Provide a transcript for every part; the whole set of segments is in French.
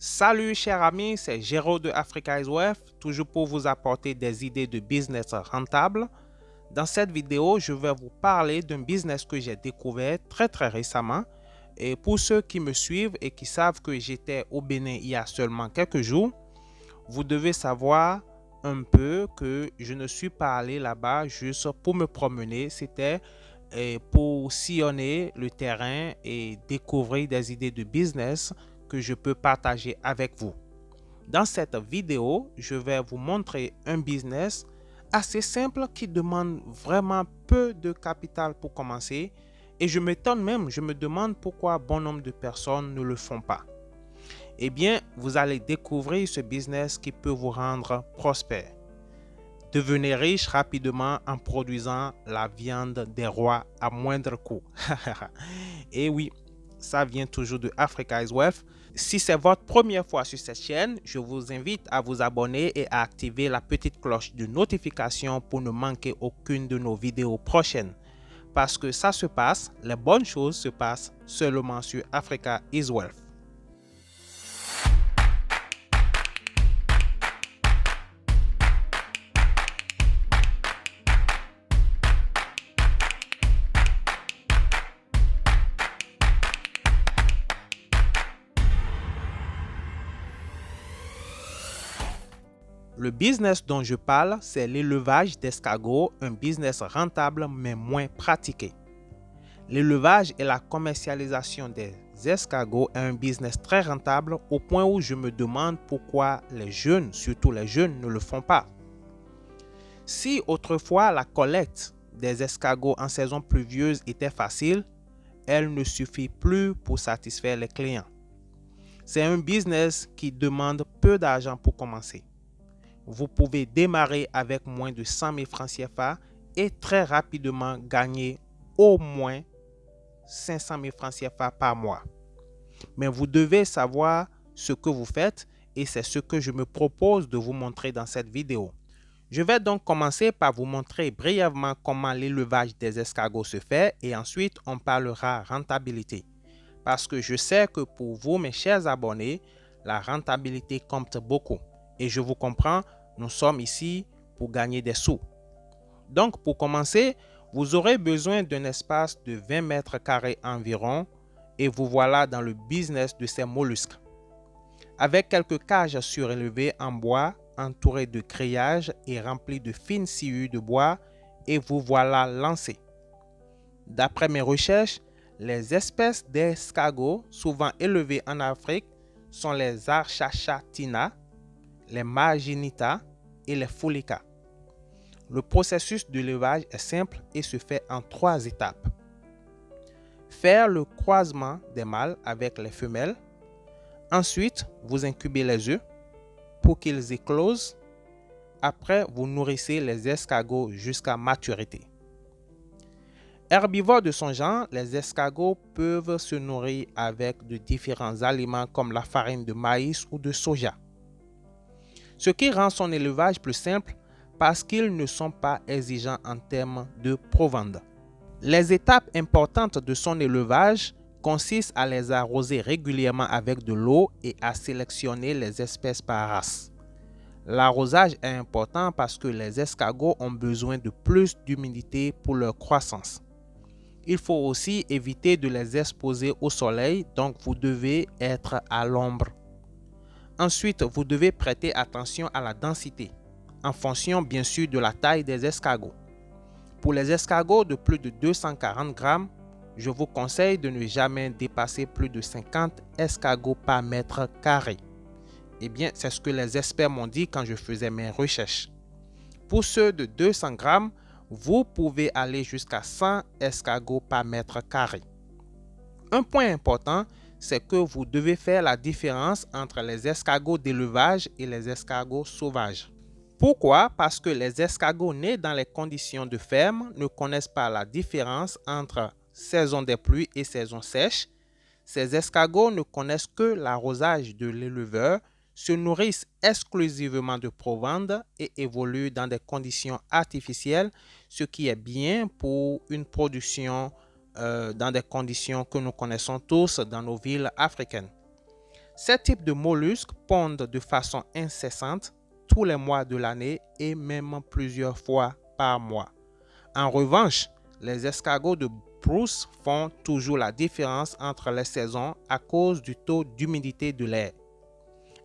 Salut chers amis, c'est Géraud de Africa is Wealth, toujours pour vous apporter des idées de business rentables. Dans cette vidéo, je vais vous parler d'un business que j'ai découvert très récemment. Et pour ceux qui me suivent et qui savent que j'étais au Bénin il y a seulement quelques jours, vous devez savoir un peu que je ne suis pas allé là-bas juste pour me promener. C'était pour sillonner le terrain et découvrir des idées de business que je peux partager avec vous. Dans cette vidéo, je vais vous montrer un business assez simple qui demande vraiment peu de capital pour commencer et je m'étonne même, je me demande pourquoi bon nombre de personnes ne le font pas. Eh bien, vous allez découvrir ce business qui peut vous rendre prospère. Devenez riche rapidement en produisant la viande des rois à moindre coût. Et oui, ça vient toujours de Africa is Wealth. Si c'est votre première fois sur cette chaîne, je vous invite à vous abonner et à activer la petite cloche de notification pour ne manquer aucune de nos vidéos prochaines. Parce que ça se passe, les bonnes choses se passent seulement sur Africa is Wealth. Le business dont je parle, c'est l'élevage d'escargots, un business rentable mais moins pratiqué. L'élevage et la commercialisation des escargots est un business très rentable au point où je me demande pourquoi les jeunes, surtout les jeunes, ne le font pas. Si autrefois la collecte des escargots en saison pluvieuse était facile, elle ne suffit plus pour satisfaire les clients. C'est un business qui demande peu d'argent pour commencer. Vous pouvez démarrer avec moins de 100 000 francs CFA et très rapidement gagner au moins 500 000 francs CFA par mois. Mais vous devez savoir ce que vous faites et c'est ce que je me propose de vous montrer dans cette vidéo. Je vais donc commencer par vous montrer brièvement comment l'élevage des escargots se fait et ensuite on parlera rentabilité. Parce que je sais que pour vous, mes chers abonnés, la rentabilité compte beaucoup. Et je vous comprends, nous sommes ici pour gagner des sous. Donc, pour commencer, vous aurez besoin d'un espace de 20 mètres carrés environ et vous voilà dans le business de ces mollusques. Avec quelques cages surélevées en bois, entourées de grillages et remplies de fines sciures de bois et vous voilà lancé. D'après mes recherches, les espèces d'escargots souvent élevées en Afrique sont les Archachatina, les Marginita et les Fulica. Le processus de l'élevage est simple et se fait en 3 étapes. Faire le croisement des mâles avec les femelles. Ensuite, vous incubez les œufs pour qu'ils éclosent. Après, vous nourrissez les escargots jusqu'à maturité. Herbivores de son genre, les escargots peuvent se nourrir avec de différents aliments comme la farine de maïs ou de soja. Ce qui rend son élevage plus simple parce qu'ils ne sont pas exigeants en termes de provende. Les étapes importantes de son élevage consistent à les arroser régulièrement avec de l'eau et à sélectionner les espèces par race. L'arrosage est important parce que les escargots ont besoin de plus d'humidité pour leur croissance. Il faut aussi éviter de les exposer au soleil, donc vous devez être à l'ombre. Ensuite, vous devez prêter attention à la densité, en fonction bien sûr de la taille des escargots. Pour les escargots de plus de 240 grammes, je vous conseille de ne jamais dépasser plus de 50 escargots par mètre carré. Eh bien, c'est ce que les experts m'ont dit quand je faisais mes recherches. Pour ceux de 200 grammes, vous pouvez aller jusqu'à 100 escargots par mètre carré. Un point important, c'est que vous devez faire la différence entre les escargots d'élevage et les escargots sauvages. Pourquoi? Parce que les escargots nés dans les conditions de ferme ne connaissent pas la différence entre saison des pluies et saison sèche. Ces escargots ne connaissent que l'arrosage de l'éleveur, se nourrissent exclusivement de provende et évoluent dans des conditions artificielles, ce qui est bien pour une production dans des conditions que nous connaissons tous dans nos villes africaines. Ces types de mollusques pondent de façon incessante tous les mois de l'année et même plusieurs fois par mois. En revanche, les escargots de Bruce font toujours la différence entre les saisons à cause du taux d'humidité de l'air.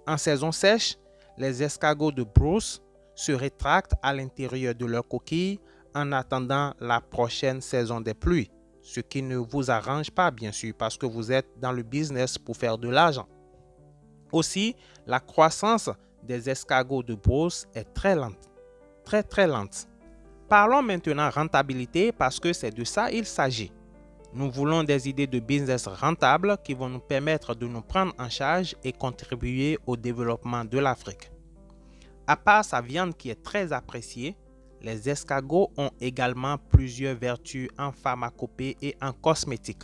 En saison sèche, les escargots de Bruce se rétractent à l'intérieur de leur coquille en attendant la prochaine saison des pluies, ce qui ne vous arrange pas bien sûr parce que vous êtes dans le business pour faire de l'argent. Aussi, la croissance des escargots de Bruce est très lente, très lente. Parlons maintenant rentabilité parce que c'est de ça il s'agit. Nous voulons des idées de business rentables qui vont nous permettre de nous prendre en charge et contribuer au développement de l'Afrique. À part sa viande qui est très appréciée, les escargots ont également plusieurs vertus en pharmacopée et en cosmétique.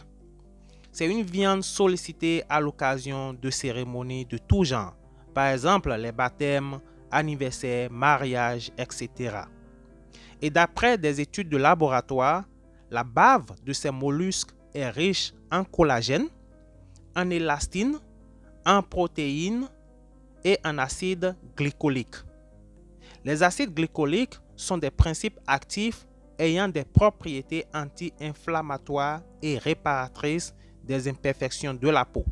C'est une viande sollicitée à l'occasion de cérémonies de tout genre, par exemple les baptêmes, anniversaires, mariages, etc. Et d'après des études de laboratoire, la bave de ces mollusques est riche en collagène, en élastine, en protéines et en acide glycolique. Les acides glycoliques sont des principes actifs ayant des propriétés anti-inflammatoires et réparatrices des imperfections de la peau.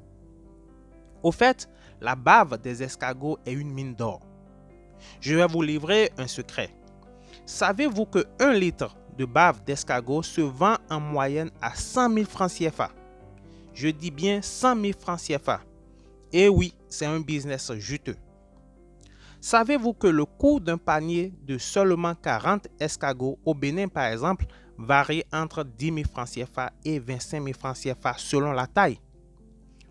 Au fait, la bave des escargots est une mine d'or. Je vais vous livrer un secret. Savez-vous que 1 litre de bave d'escargot se vend en moyenne à 100 000 francs CFA? Je dis bien 100 000 francs CFA. Et oui, c'est un business juteux. Savez-vous que le coût d'un panier de seulement 40 escargots au Bénin, par exemple, varie entre 10 000 francs CFA et 25 000 francs CFA selon la taille?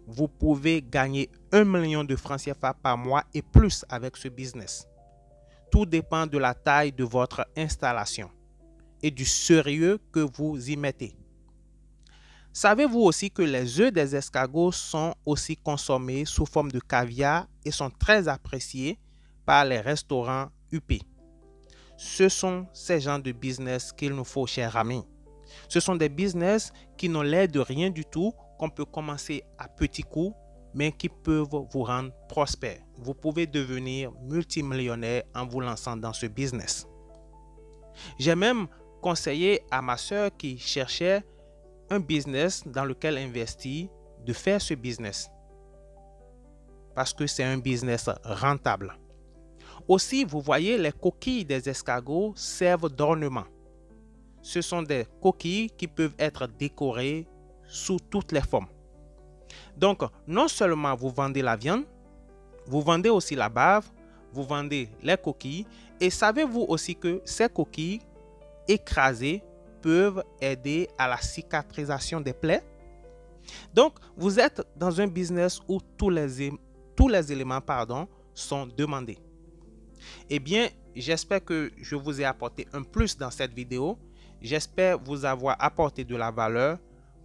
Vous pouvez gagner 1 million de francs CFA par mois et plus avec ce business. Tout dépend de la taille de votre installation et du sérieux que vous y mettez. Savez-vous aussi que les œufs des escargots sont aussi consommés sous forme de caviar et sont très appréciés par les restaurants huppés? Ce sont ces genres de business qu'il nous faut, chers amis. Ce sont des business qui n'ont l'air de rien du tout, qu'on peut commencer à petits coups, mais qui peuvent vous rendre prospère. Vous pouvez devenir multimillionnaire en vous lançant dans ce business. J'ai même conseillé à ma soeur qui cherchait un business dans lequel investir de faire ce business parce que c'est un business rentable. Aussi, vous voyez, les coquilles des escargots servent d'ornement. Ce sont des coquilles qui peuvent être décorées sous toutes les formes. Donc, non seulement vous vendez la viande, vous vendez aussi la bave, vous vendez les coquilles. Et savez-vous aussi que ces coquilles écrasées peuvent aider à la cicatrisation des plaies? Donc, vous êtes dans un business où tous les éléments sont demandés. Eh bien, j'espère que je vous ai apporté un plus dans cette vidéo. J'espère vous avoir apporté de la valeur.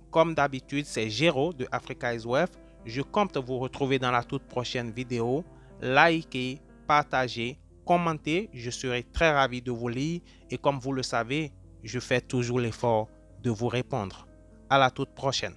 Comme d'habitude, c'est Géraud de Africa is Wealth. Je compte vous retrouver dans la toute prochaine vidéo. Likez, partagez, commentez. Je serai très ravi de vous lire. Et comme vous le savez, je fais toujours l'effort de vous répondre. À la toute prochaine.